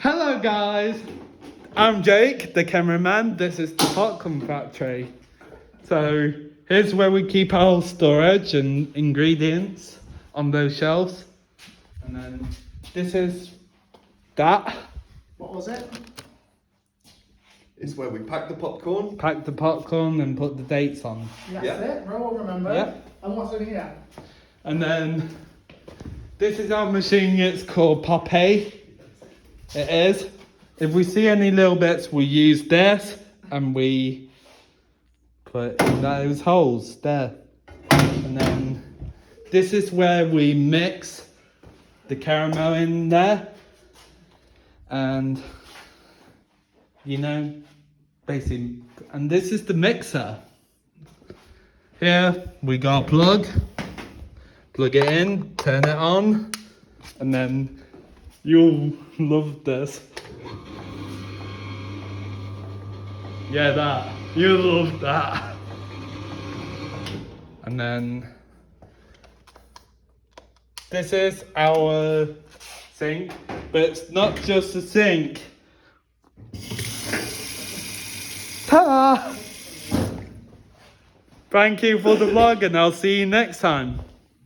Hello guys, I'm Jake, the cameraman. This is the popcorn factory. So here's where we keep our storage and ingredients on those shelves. And then this is that. What was it? It's where we pack the popcorn. Pack the popcorn and put the dates on. That's Yeah. it. We'll remember. Yep. And what's in here? And then this is our machine, it's called Popeye. It is. If we see any little bits, we use this and we put in those holes there. And then this is where we mix the caramel in there. And, basically, and this is the mixer. Here we got a plug it in, turn it on, and then you'll love this. Yeah, that. You'll love that. And then this is our sink, but it's not just a sink. Ta-da! Thank you for the vlog, and I'll see you next time.